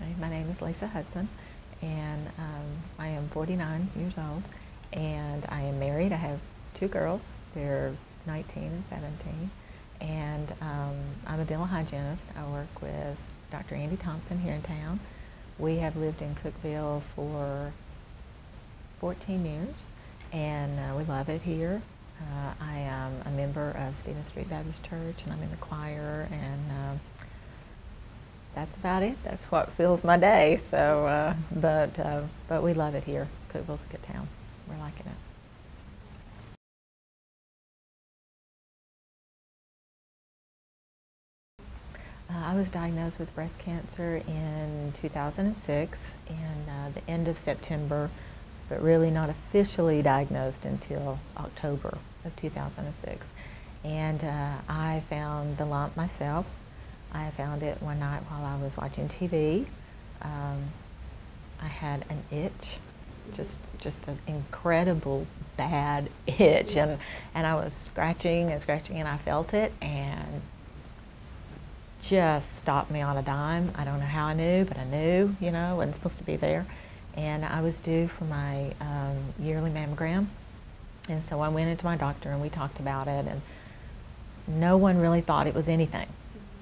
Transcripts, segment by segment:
Okay, my name is Lisa Hutson, and I am 49 years old, and I am married. I have two girls. They're 19 and 17, and I'm a dental hygienist. I work with Dr. Andy Thompson here in town. We have lived in Cookeville for 14 years, and we love it here. I am a member of Stephen Street Baptist Church, and I'm in the choir, and that's about it. That's what fills my day. So, but we love it here. Cookeville's a good town. We're liking it. I was diagnosed with breast cancer in 2006, in the end of September, but really not officially diagnosed until October of 2006. And I found the lump myself. I found it one night while I was watching TV. I had an itch, just an incredible bad itch, and I was scratching and scratching, and I felt it, and just stopped me on a dime. I don't know how I knew, but I knew, you know, it wasn't supposed to be there. And I was due for my yearly mammogram, and so I went into my doctor and we talked about it, and no one really thought it was anything.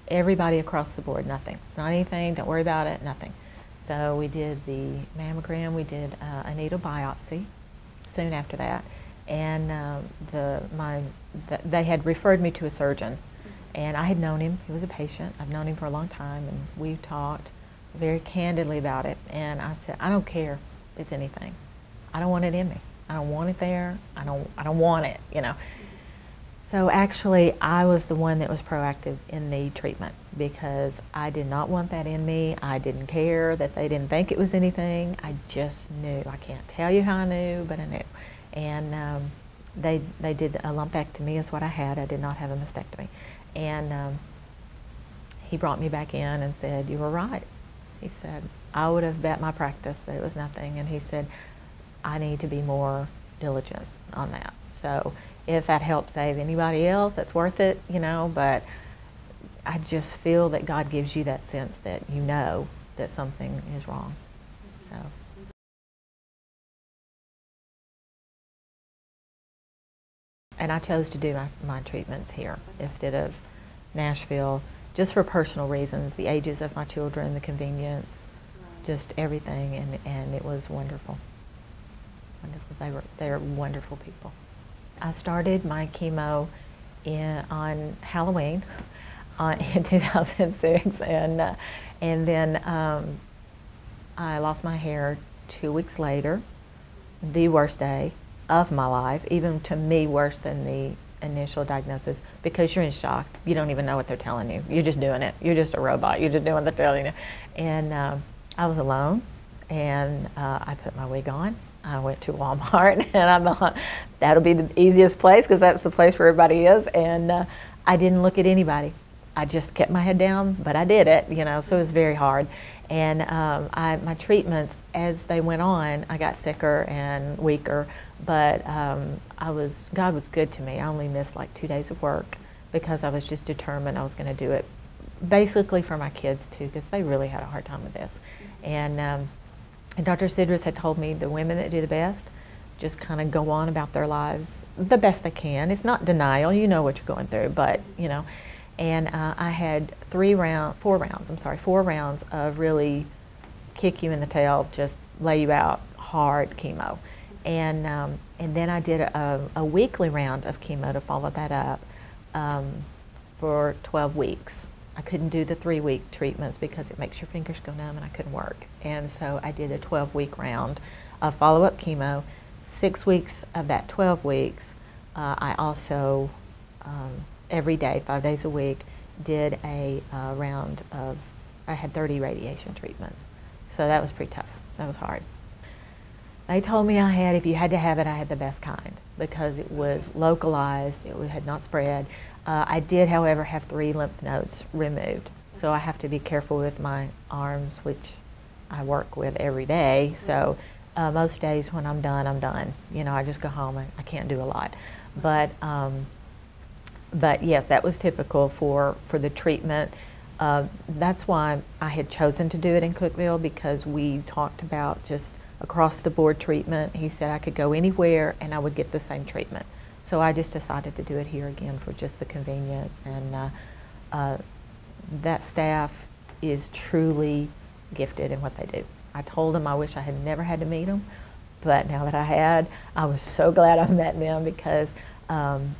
Everybody across the board, nothing. It's not anything, don't worry about it, nothing. So we did the mammogram, we did a needle biopsy soon after that, and they had referred me to a surgeon, and I had known him. He was a patient. I've known him for a long time, and we talked very candidly about it, and I said, I don't care if it's anything. I don't want it in me. I don't want it there. I don't want it, you know. So actually, I was the one that was proactive in the treatment because I did not want that in me. I didn't care that they didn't think it was anything. I just knew. I can't tell you how I knew, but I knew. And they did a lumpectomy is what I had. I did not have a mastectomy. And he brought me back in and said, you were right. He said, I would have bet my practice that it was nothing. And he said, I need to be more diligent on that. So if that helps save anybody else, that's worth it, you know, but I just feel that God gives you that sense that you know that something is wrong. So. And I chose to do my treatments here instead of Nashville, just for personal reasons, the ages of my children, the convenience, just everything, and it was wonderful. Wonderful. They were wonderful people. I started my chemo on Halloween in 2006, and then I lost my hair 2 weeks later, the worst day of my life, even to me worse than the initial diagnosis, because you're in shock. You don't even know what they're telling you. You're just doing it. You're just a robot. You're just doing what they're telling you. And I was alone, and I put my wig on. I went to Walmart, and I thought that'll be the easiest place because that's the place where everybody is. And I didn't look at anybody. I just kept my head down, but I did it, you know, so it was very hard. And my treatments, as they went on, I got sicker and weaker, but God was good to me. I only missed like 2 days of work because I was just determined I was going to do it, basically for my kids too, because they really had a hard time with this. And Dr. Sidris had told me the women that do the best just kind of go on about their lives the best they can. It's not denial, you know what you're going through, but you know. And I had 4 rounds of really kick you in the tail, just lay you out hard chemo. And then I did a weekly round of chemo to follow that up for 12 weeks. I couldn't do the 3-week treatments because it makes your fingers go numb and I couldn't work. And so I did a 12-week round of follow-up chemo. 6 weeks of that 12 weeks, I also, every day, 5 days a week, did a round of, I had 30 radiation treatments. So that was pretty tough. That was hard. They told me if you had to have it, I had the best kind because it was localized, it had not spread. I did, however, have 3 lymph nodes removed. So I have to be careful with my arms, which I work with every day. So most days when I'm done. You know, I just go home. I can't do a lot. But yes, that was typical for the treatment. That's why I had chosen to do it in Cookeville, because we talked about just across the board treatment. He said I could go anywhere and I would get the same treatment. So I just decided to do it here again for just the convenience. And that staff is truly gifted in what they do. I told them I wish I had never had to meet them, but now that I had, I was so glad I met them, because and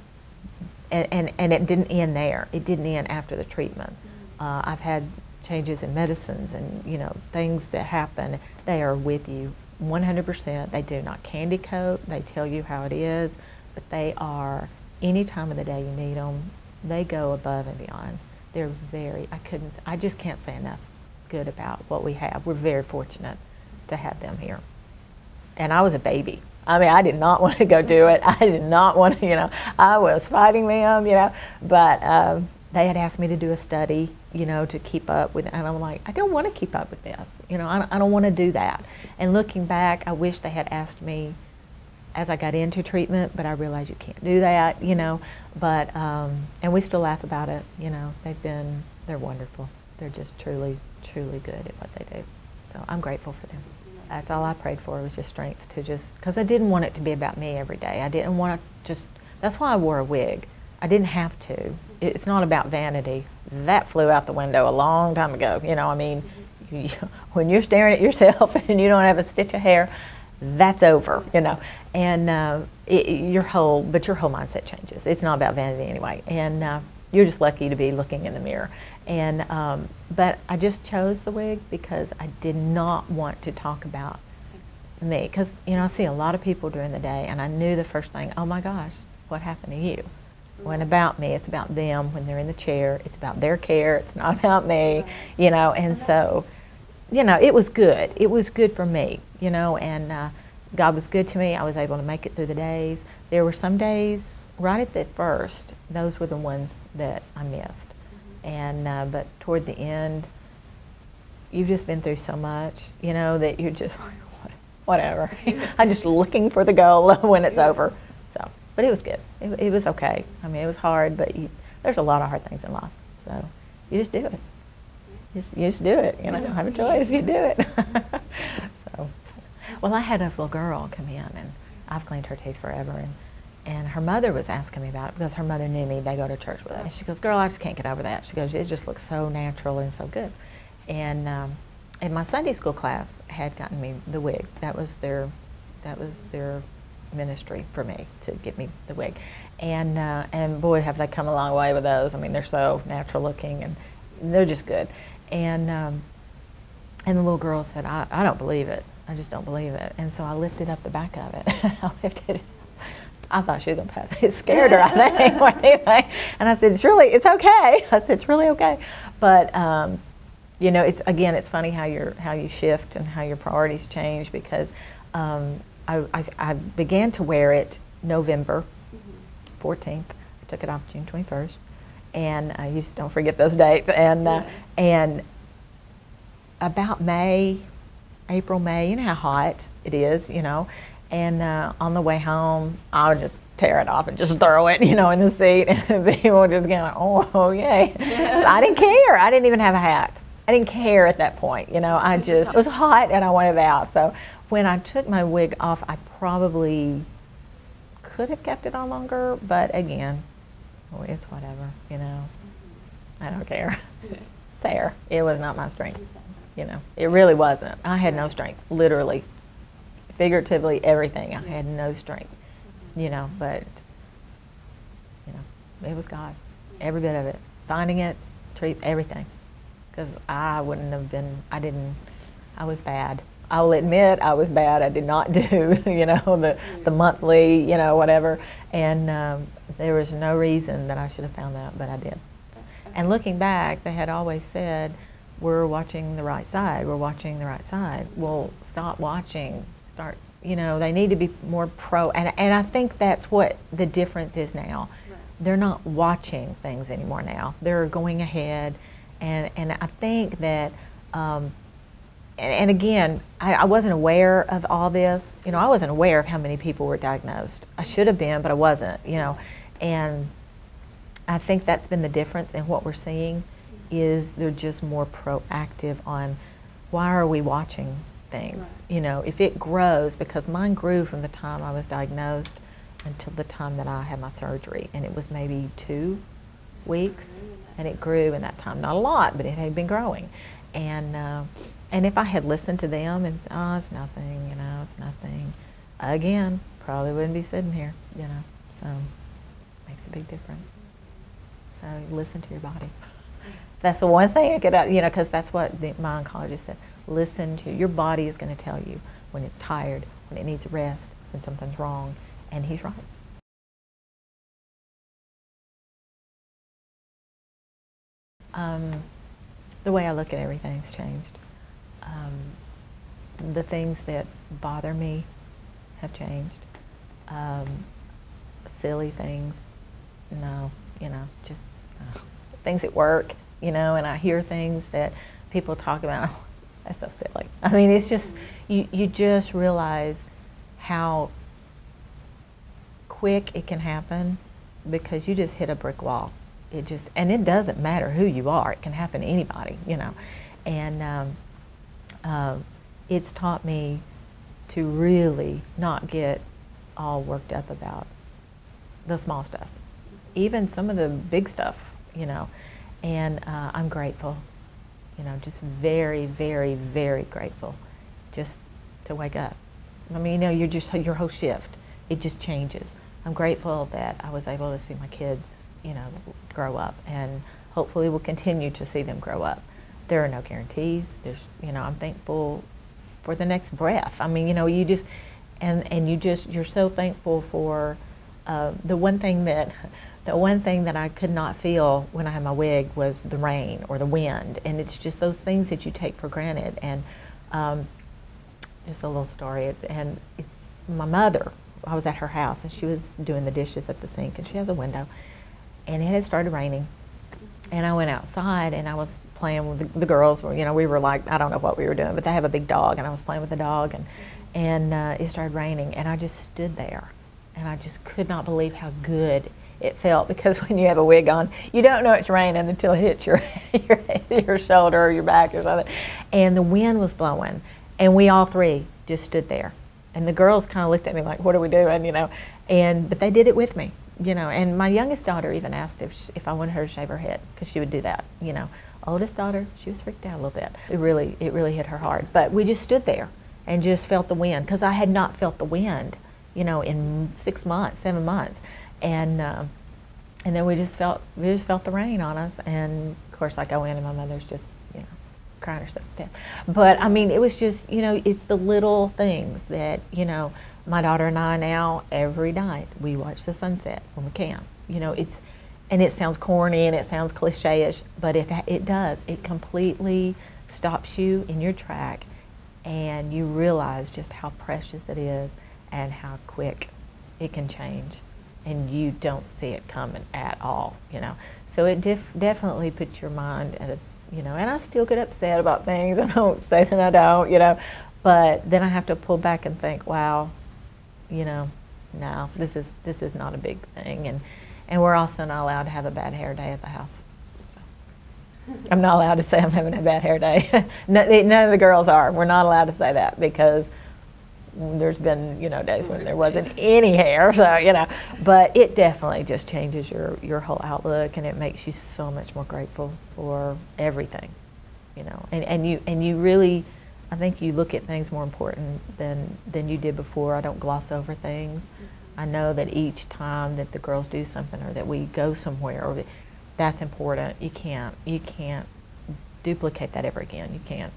it didn't end there. It didn't end after the treatment. I've had changes in medicines and, you know, things that happen. They are with you 100%. They do not candy coat. They tell you how it is, but they are, any time of the day you need them, they go above and beyond. They're very, I just can't say enough good about what we have. We're very fortunate to have them here. And I was a baby. I mean, I did not want to go do it. I did not want to, you know, I was fighting them, you know, but they had asked me to do a study, you know, to keep up with it. And I'm like, I don't want to keep up with this. You know, I don't want to do that. And looking back, I wish they had asked me as I got into treatment, but I realized you can't do that, you know. But, and we still laugh about it, you know. They're wonderful. They're just truly, truly good at what they do. So I'm grateful for them. That's all I prayed for, was just strength to just, because I didn't want it to be about me every day. I didn't want to just, that's why I wore a wig. I didn't have to. It's not about vanity. That flew out the window a long time ago. You know, I mean, when you're staring at yourself and you don't have a stitch of hair, that's over, you know. And your whole mindset changes. It's not about vanity anyway. And you're just lucky to be looking in the mirror. And but I just chose the wig because I did not want to talk about me. Because, you know, I see a lot of people during the day, and I knew the first thing, oh my gosh, what happened to you? It wasn't about me, it's about them when they're in the chair. It's about their care, it's not about me, you know. And so, you know, it was good. It was good for me, you know, and God was good to me. I was able to make it through the days. There were some days, right at the first, those were the ones that I missed. And but toward the end, you've just been through so much, you know, that you're just like, whatever. I'm just looking for the goal when it's over. So, but it was good. It was okay. I mean, it was hard, but there's a lot of hard things in life. So you just do it. You just do it. You know, you don't have a choice. You do it. So, well, I had this little girl come in, and I've cleaned her teeth forever, and her mother was asking me about it because her mother knew me. They go to church with us. And she goes, girl, I just can't get over that. She goes, it just looks so natural and so good. And my Sunday school class had gotten me the wig. That was their ministry for me, to get me the wig. And boy, have they come a long way with those. I mean, they're so natural looking, and they're just good. And the little girl said, I don't believe it. I just don't believe it. And so I lifted up the back of it. I lifted it. I thought she was going to pass. It scared her, I think. Anyway. And I said, it's okay. I said, it's really okay. But, you know, it's funny how you shift and how your priorities change, because I began to wear it November 14th. I took it off June 21st. And you just don't forget those dates. And about April, May, you know how hot it is, you know. And on the way home, I would just tear it off and just throw it, you know, in the seat. And people would just get like, oh, yay. I didn't care. I didn't even have a hat. I didn't care at that point, you know. It was hot and I wanted it out. So when I took my wig off, I probably could have kept it on longer. But again, it's whatever, you know. I don't care. It's there. It was not my strength, you know. It really wasn't. I had no strength, literally. Figuratively, everything. I had no strength, you know, but, you know, it was God. Every bit of it. Finding it, everything. Because I wouldn't have been, I was bad. I will admit I was bad. I did not do, you know, the monthly, you know, whatever. And there was no reason that I should have found that, but I did. And looking back, they had always said, we're watching the right side. We're watching the right side. Well, stop watching. Start, you know, they need to be more pro, and I think that's what the difference is now. Right. They're not watching things anymore now. They're going ahead, and I think that, and again, I wasn't aware of all this. You know, I wasn't aware of how many people were diagnosed. I should have been, but I wasn't, you know, and I think that's been the difference in what we're seeing is they're just more proactive on why are we watching things. You know, if it grows, because mine grew from the time I was diagnosed until the time that I had my surgery, and it was maybe 2 weeks, and it grew in that time. Not a lot, but it had been growing. And if I had listened to them and said, oh, it's nothing, you know, it's nothing, again, probably wouldn't be sitting here, you know. So it makes a big difference. So listen to your body. That's the one thing I could, you know, because that's what my oncologist said. Listen to your body is going to tell you when it's tired, when it needs rest, when something's wrong, and he's right. The way I look at everything's changed. The things that bother me have changed. Silly things, no, you know, just things at work, you know, and I hear things that people talk about, oh, that's so silly. I mean, it's just, you just realize how quick it can happen because you just hit a brick wall. And it doesn't matter who you are, it can happen to anybody, you know. And it's taught me to really not get all worked up about the small stuff, even some of the big stuff, you know. And I'm grateful, you know, just very, very, very grateful just to wake up. I mean, you know, your whole shift, it just changes. I'm grateful that I was able to see my kids, you know, grow up, and hopefully we'll continue to see them grow up. There are no guarantees. There's, you know, I'm thankful for the next breath. I mean, you know, you just, and you're so thankful for the one thing that I could not feel when I had my wig was the rain or the wind, and it's just those things that you take for granted. And just a little story. It's my mother. I was at her house, and she was doing the dishes at the sink, and she has a window, and it had started raining, and I went outside, and I was playing with the girls. You know, we were like, I don't know what we were doing, but they have a big dog, and I was playing with the dog, and it started raining, and I just stood there, and I just could not believe how good it felt, because when you have a wig on, you don't know it's raining until it hits your shoulder or your back or something. And the wind was blowing, and we all three just stood there. And the girls kind of looked at me like, what are we doing, you know? But they did it with me, you know. And my youngest daughter even asked if I wanted her to shave her head, because she would do that, you know. Oldest daughter, she was freaked out a little bit. It really hit her hard. But we just stood there and just felt the wind, because I had not felt the wind, you know, in 6 months, 7 months. And then we just felt the rain on us. And of course I go in, and my mother's just, you know, crying herself to death. But I mean, it was just, you know, it's the little things that, you know, my daughter and I now, every night, we watch the sunset when we can. You know, and it sounds corny and it sounds cliche-ish, but it does. It completely stops you in your track, and you realize just how precious it is and how quick it can change, and you don't see it coming at all, you know. So it definitely puts your mind at a, you know, and I still get upset about things. I don't say that I don't, you know, but then I have to pull back and think, wow, you know, no, this is not a big thing. And we're also not allowed to have a bad hair day at the house. So I'm not allowed to say I'm having a bad hair day. None of the girls are. We're not allowed to say that, because there's been, you know, days when there wasn't any hair, so, you know. But it definitely just changes your whole outlook, and it makes you so much more grateful for everything, you know. And you really, I think you look at things more important than you did before. I don't gloss over things. I know that each time that the girls do something, or that we go somewhere, or that's important. You can't duplicate that ever again. You can't.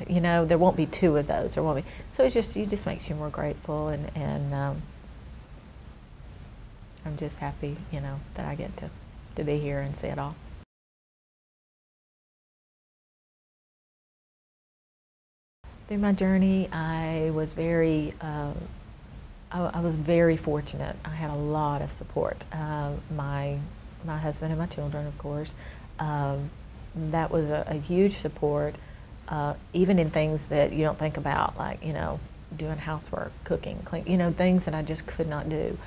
You know, there won't be 2 of those. There won't be. So it just makes you more grateful, and I'm just happy, you know, that I get to be here and see it all. Through my journey, I was very fortunate. I had a lot of support. My husband and my children, of course. That was a huge support. Even in things that you don't think about, like, you know, doing housework, cooking, clean, you know, things that I just could not do.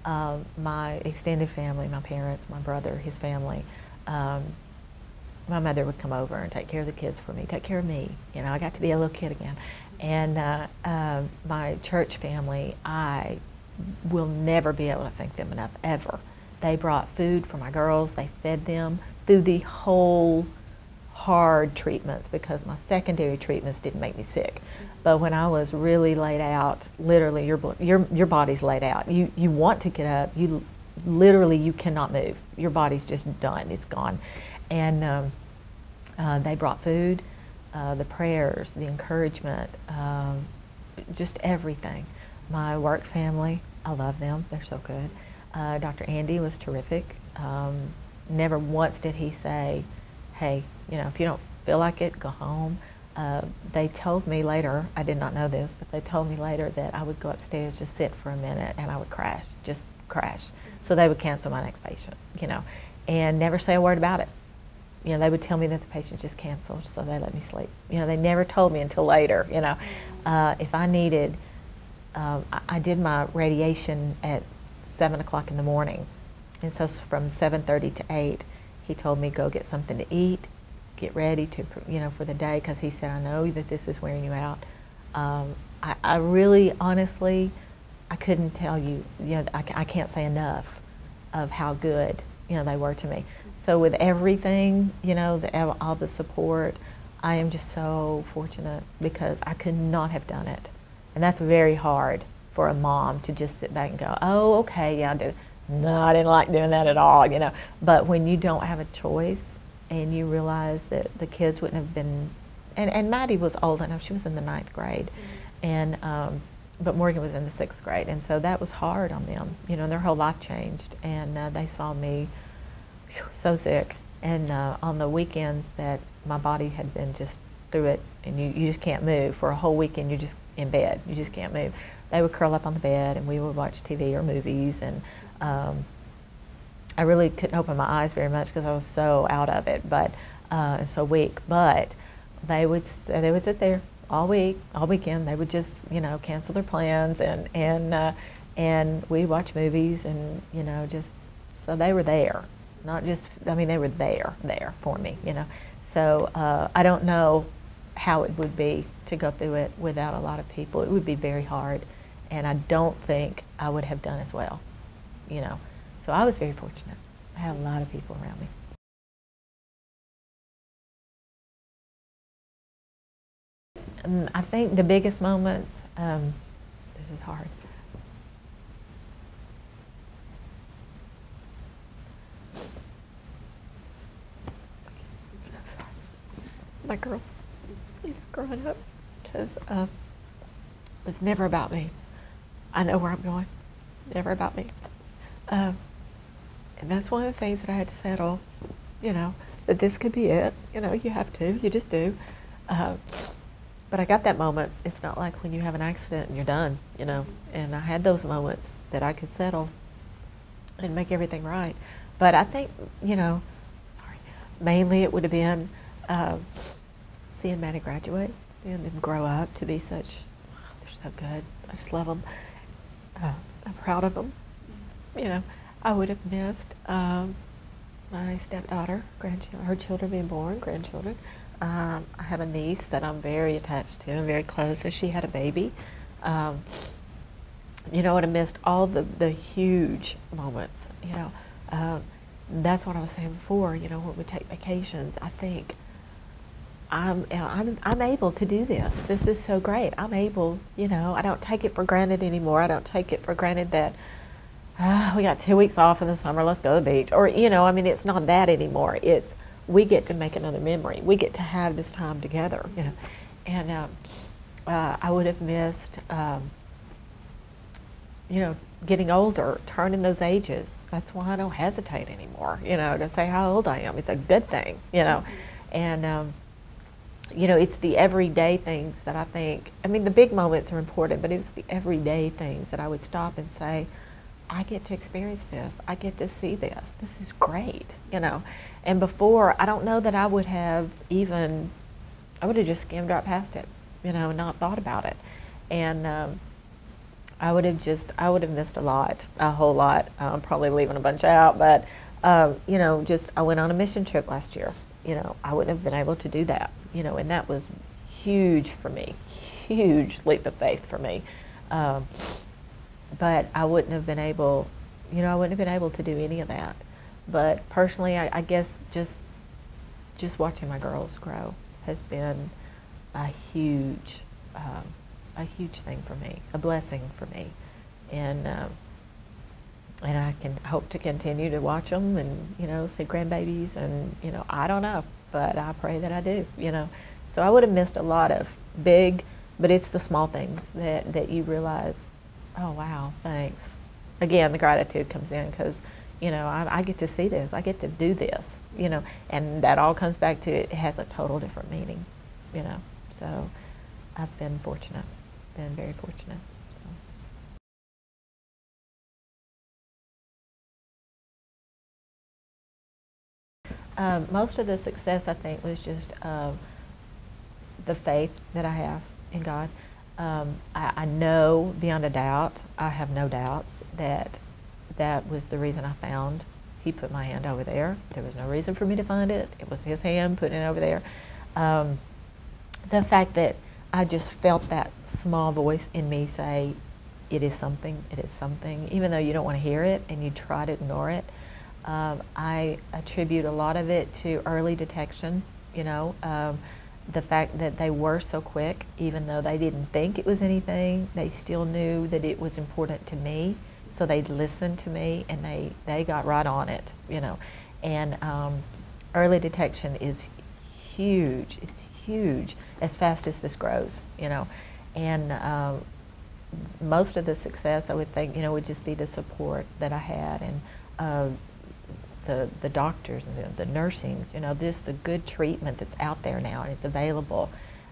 My extended family, my parents, my brother, his family, my mother would come over and take care of the kids for me, take care of me. You know, I got to be a little kid again. And my church family, I will never be able to thank them enough, ever. They brought food for my girls. They fed them through the whole hard treatments, because my secondary treatments didn't make me sick. But when I was really laid out, literally your body's laid out. You want to get up. You literally, you cannot move. Your body's just done. It's gone. And they brought food, the prayers, the encouragement, just everything. My work family, I love them. They're so good. Dr. Andy was terrific. Never once did he say, hey, you know, if you don't feel like it, go home. They told me later, I did not know this, but they told me later that I would go upstairs, just sit for a minute, and I would crash, just crash. So they would cancel my next patient, you know, and never say a word about it. You know, they would tell me that the patient just canceled, so they let me sleep. You know, they never told me until later, you know. If I needed, I did my radiation at 7 o'clock in the morning. And so from 7:30 to 8, he told me, go get something to eat, get ready to, you know, for the day, because he said, I know that this is wearing you out. I really, honestly, I couldn't tell you, you know, I can't say enough of how good, you know, they were to me. So with everything, you know, all the support, I am just so fortunate, because I could not have done it. And that's very hard for a mom to just sit back and go, oh, okay, yeah, I did. No, I didn't like doing that at all, you know. But when you don't have a choice and you realize that the kids wouldn't have been, and Maddie was old enough, she was in the 9th grade, and but Morgan was in the 6th grade, and so that was hard on them, you know, and their whole life changed, and they saw me so sick, and on the weekends that my body had been just through it, and you just can't move for a whole weekend, you're just in bed, you just can't move. They would curl up on the bed, and we would watch TV or movies, and I really couldn't open my eyes very much because I was so out of it, but so weak. But they would sit there all week, all weekend. They would just, you know, cancel their plans, and we watch movies, and, you know, just so they were there, not just, I mean, they were there for me, you know. So I don't know how it would be to go through it without a lot of people. It would be very hard, and I don't think I would have done as well, you know. So I was very fortunate. I had a lot of people around me. And I think the biggest moments, this is hard. My girls, you know, growing up, because it's never about me. I know where I'm going, never about me. And that's one of the things that I had to settle, you know, that this could be it. You know, you have to, you just do. But I got that moment. It's not like when you have an accident and you're done, you know. And I had those moments that I could settle and make everything right. But I think, you know, mainly it would have been seeing Maddie graduate, seeing them grow up to be such, they're so good. I just love them. I'm proud of them. You know, I would have missed my stepdaughter, grandchildren, her children being born, grandchildren. I have a niece that I'm very attached to and very close, so she had a baby. You know, I would have missed all the huge moments, you know. That's what I was saying before, you know, when we take vacations, I think I'm able to do this. This is so great. I'm able, you know, I don't take it for granted anymore. I don't take it for granted that we got 2 weeks off in the summer, let's go to the beach. Or, you know, I mean, it's not that anymore. It's, we get to make another memory. We get to have this time together, you know. And I would have missed, you know, getting older, turning those ages. That's why I don't hesitate anymore, you know, to say how old I am. It's a good thing, you know. And, you know, it's the everyday things that I think, I mean, the big moments are important, but it's the everyday things that I would stop and say, I get to experience this. I get to see this. This is great, you know. And before, I don't know that I would have even, I would have just skimmed right past it, you know, and not thought about it. And I would have missed a whole lot. I'm probably leaving a bunch out, but, you know, I went on a mission trip last year. I wouldn't have been able to do that, and that was huge for me, huge leap of faith for me. But I wouldn't have been able, to do any of that. But personally, I guess just watching my girls grow has been a huge thing for me, a blessing for me, and I can hope to continue to watch them and see grandbabies, and I don't know, but I pray that I do. So I would have missed a lot of big, but it's the small things that you realize, oh wow, thanks. Again, the gratitude comes in because I get to see this, I get to do this, and that all comes back to it has a total different meaning, So I've been fortunate, been very fortunate. Most of the success, I think, was just the faith that I have in God. I know beyond a doubt, I have no doubts that was the reason I found. He put my hand over there. There was no reason for me to find it. It was his hand putting it over there. The fact that I just felt that small voice in me say, it is something, even though you don't want to hear it and you try to ignore it. I attribute a lot of it to early detection, the fact that they were so quick, even though they didn't think it was anything, they still knew that it was important to me, so they'd listen to me and they got right on it, And early detection is huge, it's huge as fast as this grows, And most of the success, I would think, would just be the support that I had, and the doctors and the nursing, the good treatment that's out there now and it's available.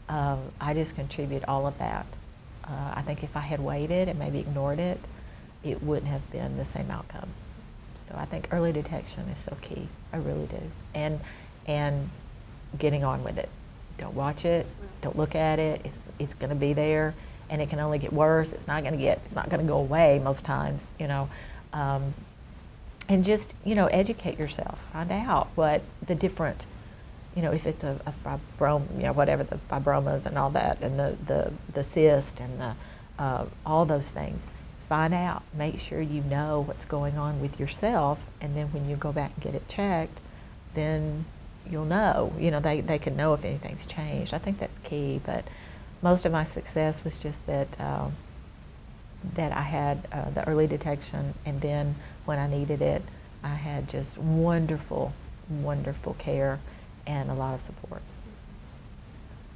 I just contribute all of that. I think if I had waited and maybe ignored it, it wouldn't have been the same outcome. So I think early detection is so key. I really do. And getting on with it. Don't watch it. Don't look at it. It's going to be there, and it can only get worse. It's not going to go away most times. And just educate yourself. Find out what the different, if it's a fibroma, whatever the fibromas and all that, and the cyst and all those things. Find out. Make sure you know what's going on with yourself, and then when you go back and get it checked, then you'll know. They can know if anything's changed. I think that's key. But most of my success was just that I had the early detection, and then when I needed it, I had just wonderful, wonderful care and a lot of support.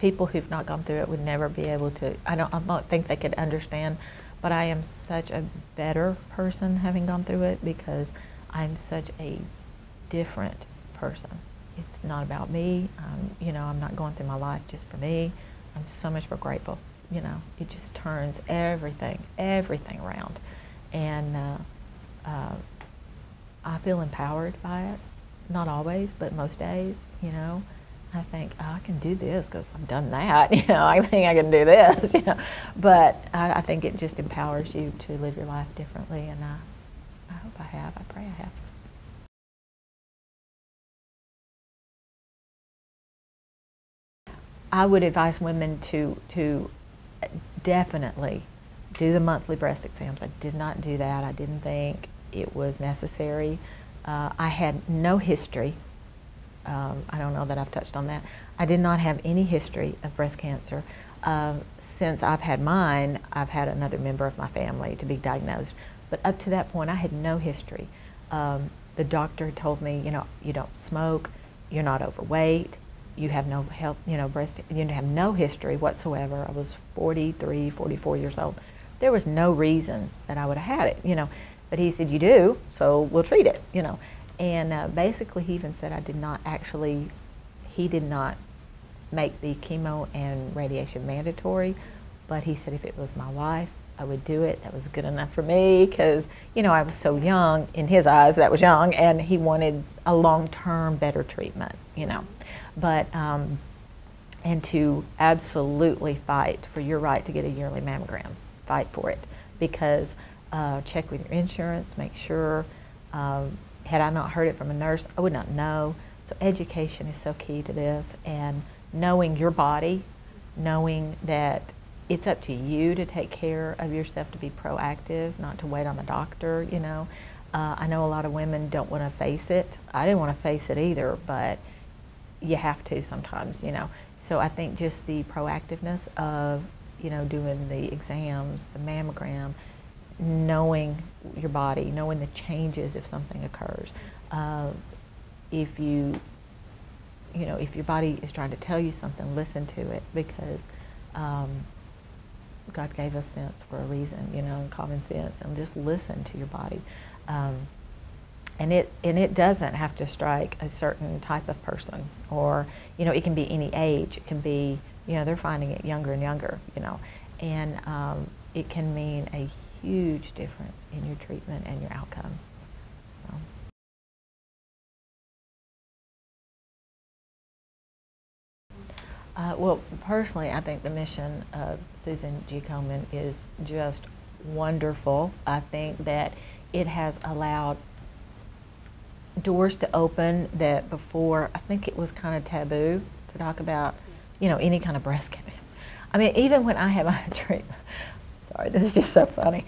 People who've not gone through it would never be able to. I don't think they could understand. But I am such a better person having gone through it because I'm such a different person. It's not about me. I'm not going through my life just for me. I'm so much more grateful. It just turns everything around. And I feel empowered by it. Not always, but most days, I think, oh, I can do this because I've done that. I think I can do this. But I think it just empowers you to live your life differently, and I hope I have. I pray I have. I would advise women to definitely do the monthly breast exams. I did not do that. I didn't think it was necessary. I had no history. I don't know that I've touched on that. I did not have any history of breast cancer. Since I've had mine, I've had another member of my family to be diagnosed. But up to that point, I had no history. The doctor told me, you don't smoke, you're not overweight, you have no health, you have no history whatsoever. I was 43, 44 years old. There was no reason that I would have had it, But he said, you do, so we'll treat it, And basically, he even said he did not make the chemo and radiation mandatory, but he said if it was my life, I would do it. That was good enough for me because, I was so young. In his eyes, that was young, and he wanted a long-term better treatment, But, and to absolutely fight for your right to get a yearly mammogram. Fight for it because check with your insurance, make sure. Had I not heard it from a nurse, I would not know. So education is so key to this, and knowing your body, knowing that it's up to you to take care of yourself, to be proactive, not to wait on the doctor, you know. I know a lot of women don't want to face it. I didn't want to face it either, but you have to sometimes, you know. So I think just the proactiveness of, you know, doing the exams, the mammogram, knowing your body, knowing the changes if something occurs. If you know, if your body is trying to tell you something, listen to it, because God gave us sense for a reason, you know, and common sense, and just listen to your body. And it doesn't have to strike a certain type of person, or, you know, it can be any age. It can be, you know, they're finding it younger and younger, you know, and it can mean a huge difference in your treatment and your outcome. So. Well, personally, I think the mission of Susan G. Komen is just wonderful. I think that it has allowed doors to open that before, I think it was kind of taboo to talk about, you know, any kind of breast cancer. I mean, even when I had my treatment, sorry, this is just so funny,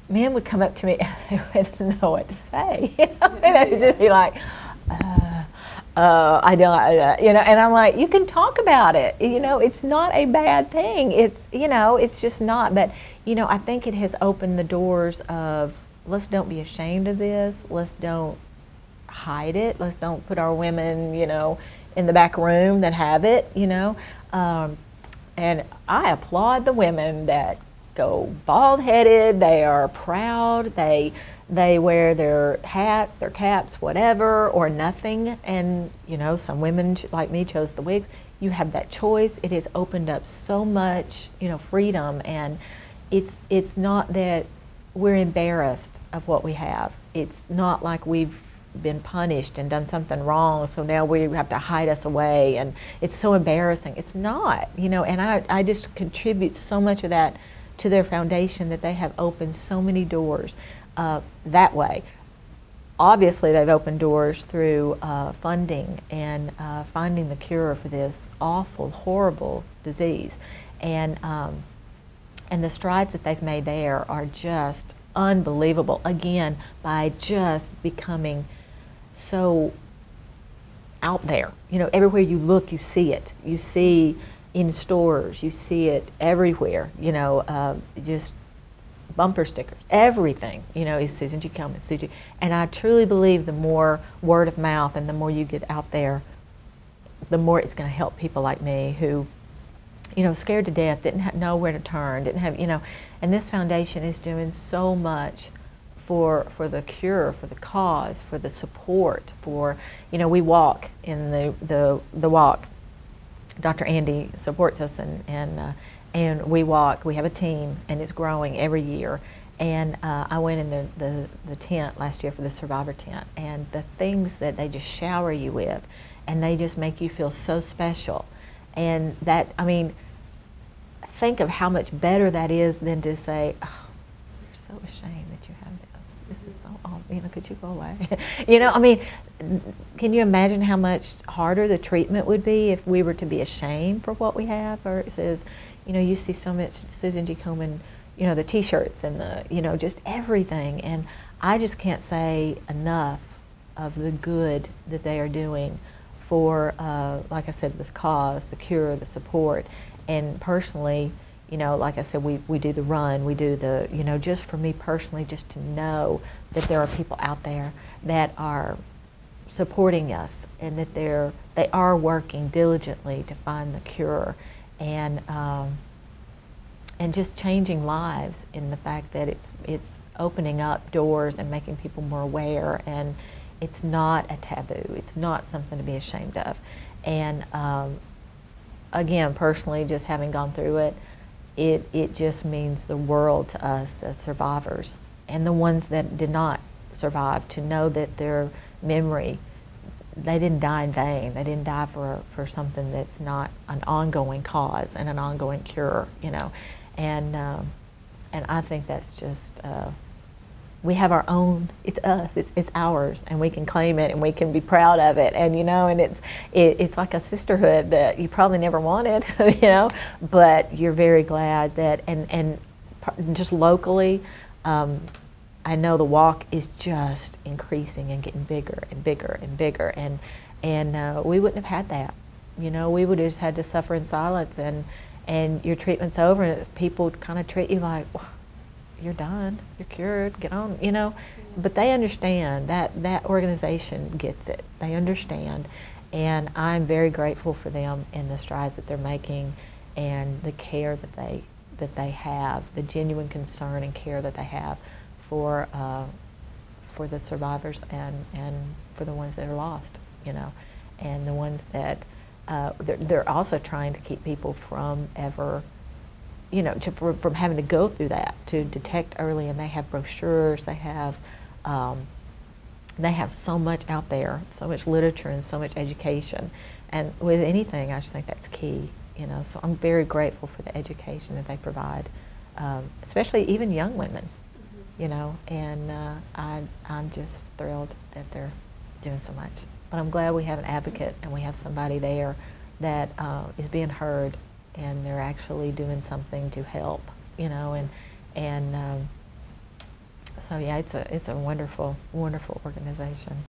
men would come up to me and they didn't know what to say. You know? And they'd just be like, I don't, you know, and I'm like, you can talk about it. You know, it's not a bad thing. It's, you know, it's just not. But, you know, I think it has opened the doors of, let's don't be ashamed of this. Let's don't hide it. Let's don't put our women, you know, in the back room that have it, you know. And I applaud the women that go bald-headed. They are proud. They wear their hats, their caps, whatever, or nothing. And, you know, some women like me chose the wigs. You have that choice. It has opened up so much, you know, freedom. And it's not that we're embarrassed of what we have. It's not like we've been punished and done something wrong, so now we have to hide us away, and it's so embarrassing. It's not, you know, and I just contribute so much of that to their foundation, that they have opened so many doors that way. Obviously, they've opened doors through funding and finding the cure for this awful, horrible disease. And the strides that they've made there are just unbelievable. Again, by just becoming so out there. You know, everywhere you look, you see it. You see in stores, you see it everywhere. You know, just bumper stickers, everything, you know, is Susan G. Komen, Susan. And I truly believe the more word of mouth and the more you get out there, the more it's going to help people like me who, you know, scared to death, didn't know where to turn, didn't have, you know, and this foundation is doing so much for the cure, for the cause, for the support, for, you know, we walk in the walk. Dr. Andy supports us, and we walk. We have a team, and it's growing every year. And I went in the tent last year for the survivor tent, and the things that they just shower you with, and they just make you feel so special. And that, I mean, think of how much better that is than to say, oh, we're so ashamed that you have this. This is so awful. You know, could you go away? You know, I mean, can you imagine how much harder the treatment would be if we were to be ashamed for what we have? Or it says, you know, you see so much Susan G. Komen, you know, the T-shirts and the, you know, just everything. And I just can't say enough of the good that they are doing for, like I said, the cause, the cure, the support. And personally, you know, like I said, we do the run, we do the, you know, just for me personally, just to know that there are people out there that are supporting us, and that they are working diligently to find the cure, and just changing lives in the fact that it's opening up doors and making people more aware, and it's not a taboo. It's not something to be ashamed of. And again, personally, just having gone through it, it just means the world to us, the survivors, and the ones that did not survive, to know that their memory, they didn't die in vain. They didn't die for something that's not an ongoing cause and an ongoing cure, you know. And I think that's just we have our own, it's us, it's ours, and we can claim it and we can be proud of it, and you know, and it's like a sisterhood that you probably never wanted, you know, but you're very glad that, and just locally, I know the walk is just increasing and getting bigger and bigger and bigger, and we wouldn't have had that, you know, we would have just had to suffer in silence, and your treatment's over, and people kind of treat you like, well, you're done, you're cured, get on, you know. But they understand, that organization gets it. They understand, and I'm very grateful for them and the strides that they're making, and the care that they have, the genuine concern and care that they have for the survivors and for the ones that are lost, you know, and the ones that they're also trying to keep people from ever, you know, from having to go through that, to detect early, and they have brochures, they have so much out there, so much literature and so much education, and with anything, I just think that's key, you know. So I'm very grateful for the education that they provide, especially even young women, you know, and I'm just thrilled that they're doing so much. But I'm glad we have an advocate and we have somebody there that is being heard, and they're actually doing something to help, you know, and so yeah, it's a wonderful, wonderful organization.